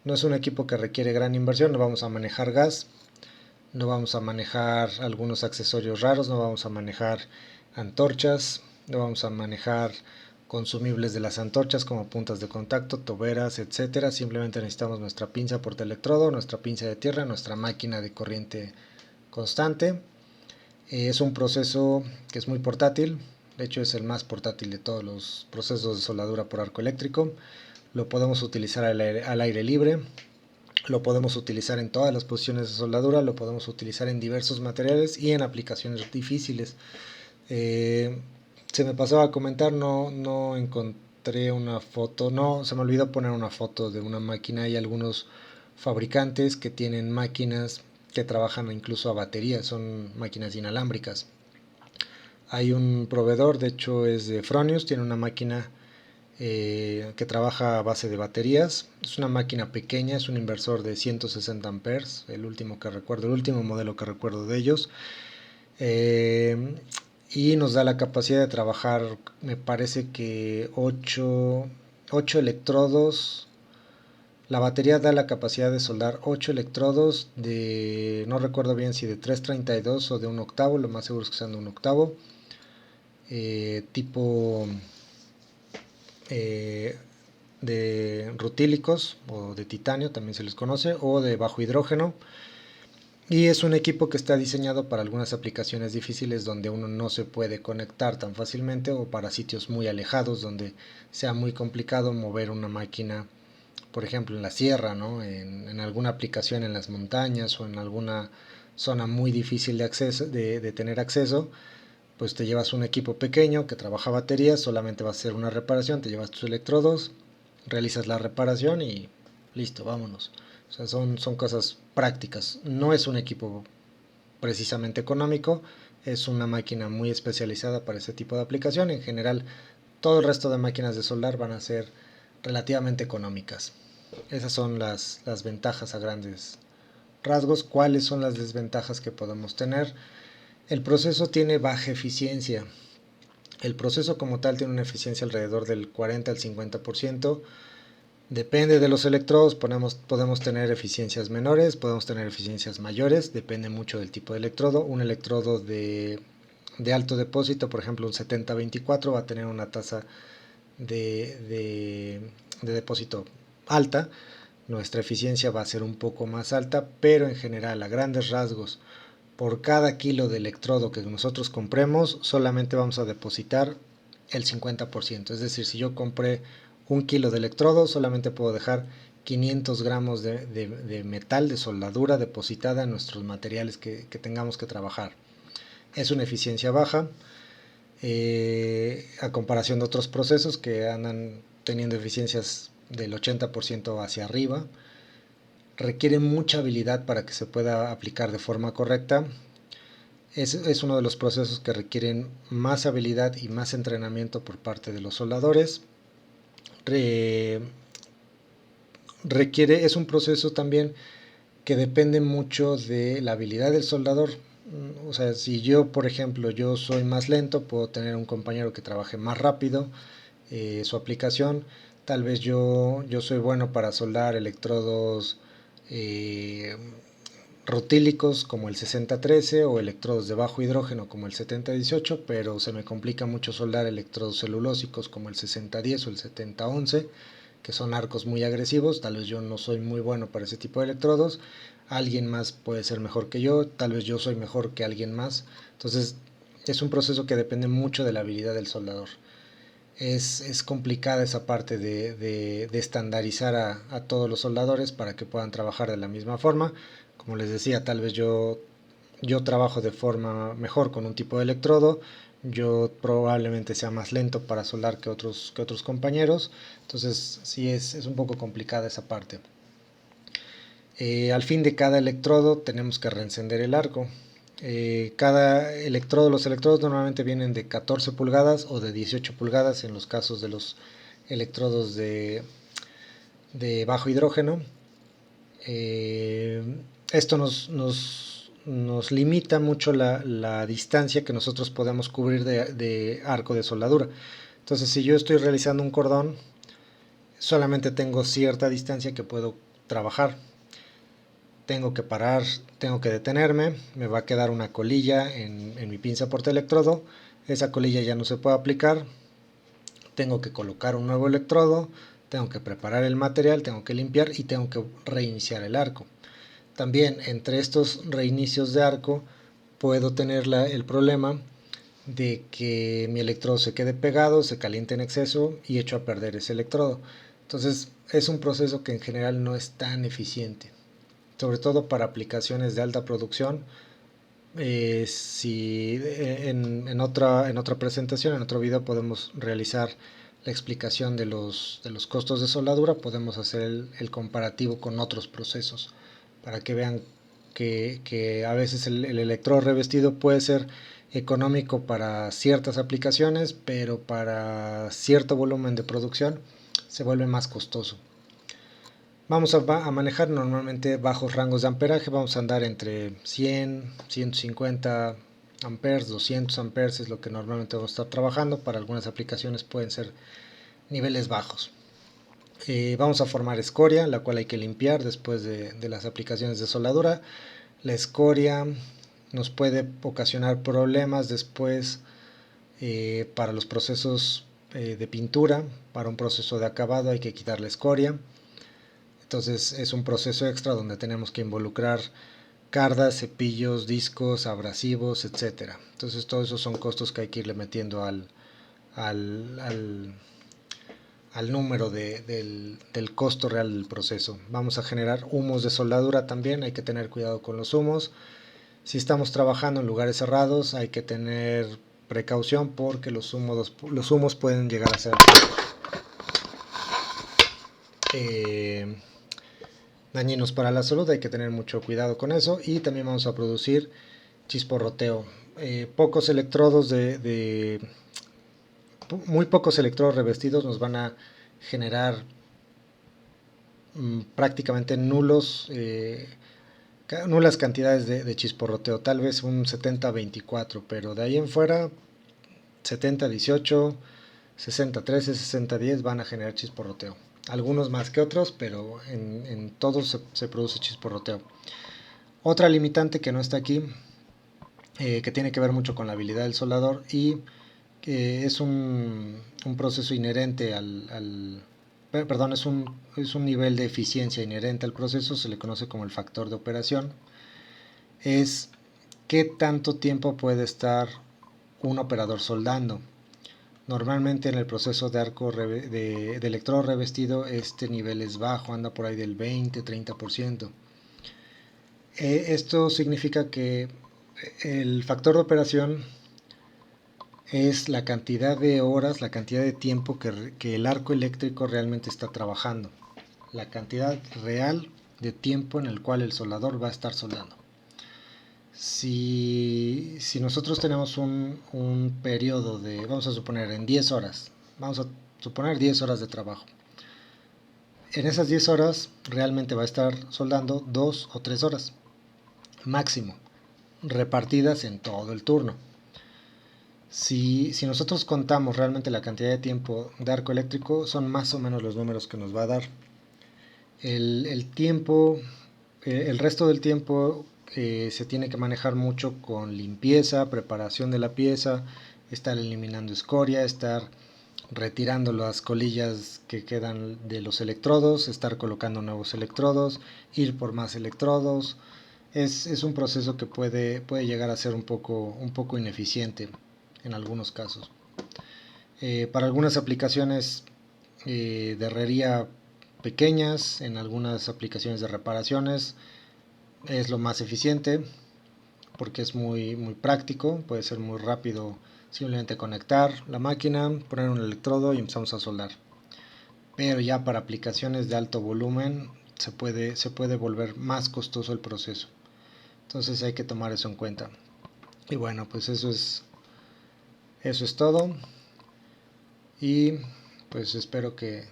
no es un equipo que requiere gran inversión. No vamos a manejar gas, no vamos a manejar algunos accesorios raros, no vamos a manejar antorchas, no vamos a manejar consumibles de las antorchas como puntas de contacto, toberas, etcétera. Simplemente necesitamos nuestra pinza portaelectrodo, nuestra pinza de tierra, nuestra máquina de corriente constante. Es un proceso que es muy portátil, de hecho es el más portátil de todos los procesos de soldadura por arco eléctrico. Lo podemos utilizar al aire libre, lo podemos utilizar en todas las posiciones de soldadura, lo podemos utilizar en diversos materiales y en aplicaciones difíciles. Se me pasaba a comentar, no encontré una foto, no, se me olvidó poner una foto de una máquina. Hay algunos fabricantes que tienen máquinas que trabajan incluso a batería, son máquinas inalámbricas. Hay un proveedor, de hecho es de Fronius, tiene una máquina que trabaja a base de baterías. Es una máquina pequeña, es un inversor de 160 amperes, el último que recuerdo, el último modelo que recuerdo de ellos. Eh, y nos da la capacidad de trabajar, me parece que 8 electrodos. La batería da la capacidad de soldar 8 electrodos de, no recuerdo bien si de 332 o de un octavo, lo más seguro es que sean de un octavo, tipo eh, de rutílicos o de titanio, también se les conoce, o de bajo hidrógeno. Y es un equipo que está diseñado para algunas aplicaciones difíciles donde uno no se puede conectar tan fácilmente, o para sitios muy alejados donde sea muy complicado mover una máquina, por ejemplo en la sierra, ¿no? En alguna aplicación en las montañas o en alguna zona muy difícil de acceso, de tener acceso. Pues te llevas un equipo pequeño que trabaja baterías, solamente vas a hacer una reparación, te llevas tus electrodos, realizas la reparación y listo, vámonos. O sea, son cosas prácticas. No es un equipo precisamente económico, es una máquina muy especializada para ese tipo de aplicación. En general, todo el resto de máquinas de soldar van a ser relativamente económicas. Esas son las ventajas a grandes rasgos. ¿Cuáles son las desventajas que podemos tener? El proceso tiene baja eficiencia. El proceso como tal tiene una eficiencia alrededor del 40 al 50%. Depende de los electrodos, podemos tener eficiencias menores, podemos tener eficiencias mayores, depende mucho del tipo de electrodo. Un electrodo de alto depósito, por ejemplo un 7024, va a tener una tasa de depósito alta. Nuestra eficiencia va a ser un poco más alta, pero en general, a grandes rasgos, por cada kilo de electrodo que nosotros compremos, solamente vamos a depositar el 50%. Es decir, si yo compré un kilo de electrodo, solamente puedo dejar 500 gramos de metal, de soldadura depositada en nuestros materiales que tengamos que trabajar. Es una eficiencia baja, a comparación de otros procesos que andan teniendo eficiencias del 80% hacia arriba. Requiere mucha habilidad para que se pueda aplicar de forma correcta. Es uno de los procesos que requieren más habilidad y más entrenamiento por parte de los soldadores. Es un proceso también que depende mucho de la habilidad del soldador. O sea, si yo, por ejemplo, yo soy más lento, puedo tener un compañero que trabaje más rápido su aplicación. Tal vez yo soy bueno para soldar electrodos eh, rutílicos como el 6013 o electrodos de bajo hidrógeno como el 7018, pero se me complica mucho soldar electrodos celulósicos como el 6010 o el 7011, que son arcos muy agresivos. Tal vez yo no soy muy bueno para ese tipo de electrodos, alguien más puede ser mejor que yo, tal vez yo soy mejor que alguien más. Entonces es un proceso que depende mucho de la habilidad del soldador. Es complicada esa parte de estandarizar a todos los soldadores para que puedan trabajar de la misma forma. Como les decía, tal vez yo trabajo de forma mejor con un tipo de electrodo, yo probablemente sea más lento para soldar que otros compañeros. Entonces sí es un poco complicada esa parte. Al fin de cada electrodo tenemos que reencender el arco. Los electrodos normalmente vienen de 14 pulgadas o de 18 pulgadas en los casos de los electrodos de bajo hidrógeno. Esto nos limita mucho la distancia que nosotros podemos cubrir de arco de soldadura. Entonces, si yo estoy realizando un cordón, solamente tengo cierta distancia que puedo trabajar. Tengo que parar, tengo que detenerme, me va a quedar una colilla en mi pinza portaelectrodo. Esa colilla ya no se puede aplicar, tengo que colocar un nuevo electrodo, tengo que preparar el material, tengo que limpiar y tengo que reiniciar el arco. También entre estos reinicios de arco puedo tener el problema de que mi electrodo se quede pegado, se caliente en exceso y echo a perder ese electrodo. Entonces es un proceso que en general no es tan eficiente, sobre todo para aplicaciones de alta producción. Si en otra presentación, en otro video, podemos realizar la explicación de los costos de soldadura, podemos hacer el comparativo con otros procesos para que vean que a veces el electrodo revestido puede ser económico para ciertas aplicaciones, pero para cierto volumen de producción se vuelve más costoso. Vamos a manejar normalmente bajos rangos de amperaje, vamos a andar entre 100, 150 amperes, 200 amperes es lo que normalmente vamos a estar trabajando. Para algunas aplicaciones pueden ser niveles bajos. Vamos a formar escoria, la cual hay que limpiar después de las aplicaciones de soldadura. La escoria nos puede ocasionar problemas después para los procesos de pintura. Para un proceso de acabado hay que quitar la escoria. Entonces es un proceso extra donde tenemos que involucrar cardas, cepillos, discos, abrasivos, etcétera. Entonces todos esos son costos que hay que irle metiendo al, al, al número del costo real del proceso. Vamos a generar humos de soldadura también, hay que tener cuidado con los humos. Si estamos trabajando en lugares cerrados hay que tener precaución porque los humos pueden llegar a ser dañinos para la salud, hay que tener mucho cuidado con eso. Y también vamos a producir chisporroteo. Pocos electrodos muy pocos electrodos revestidos nos van a generar prácticamente nulas cantidades de chisporroteo, tal vez un 70-24, pero de ahí en fuera 70-18, 60-13, 60-10 van a generar chisporroteo. Algunos más que otros, pero en todos se produce chisporroteo. Otra limitante que no está aquí, que tiene que ver mucho con la habilidad del soldador y que es un proceso inherente perdón, es un nivel de eficiencia inherente al proceso, se le conoce como el factor de operación, es qué tanto tiempo puede estar un operador soldando. Normalmente en el proceso de de electrodo revestido este nivel es bajo, anda por ahí del 20-30%. Esto significa que el factor de operación es la cantidad de horas, la cantidad de tiempo que el arco eléctrico realmente está trabajando, la cantidad real de tiempo en el cual el soldador va a estar soldando. Si nosotros tenemos un periodo de, vamos a suponer, en 10 horas, vamos a suponer 10 horas de trabajo. En esas 10 horas realmente va a estar soldando 2 o 3 horas máximo, repartidas en todo el turno. Si nosotros contamos realmente la cantidad de tiempo de arco eléctrico, son más o menos los números que nos va a dar. El tiempo, el resto del tiempo se tiene que manejar mucho con limpieza, preparación de la pieza, estar eliminando escoria, estar retirando las colillas que quedan de los electrodos, estar colocando nuevos electrodos, ir por más electrodos. Es un proceso que puede llegar a ser un poco ineficiente en algunos casos. Para algunas aplicaciones de herrería pequeñas, en algunas aplicaciones de reparaciones, es lo más eficiente porque es muy práctico, puede ser muy rápido simplemente conectar la máquina, poner un electrodo y empezamos a soldar. Pero ya para aplicaciones de alto volumen se puede volver más costoso el proceso. Entonces hay que tomar eso en cuenta. Y bueno, pues eso es todo. Y pues espero que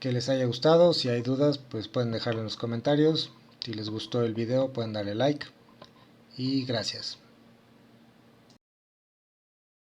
les haya gustado. Si hay dudas, pues pueden dejarlo en los comentarios. Si les gustó el video, pueden darle like. Y gracias.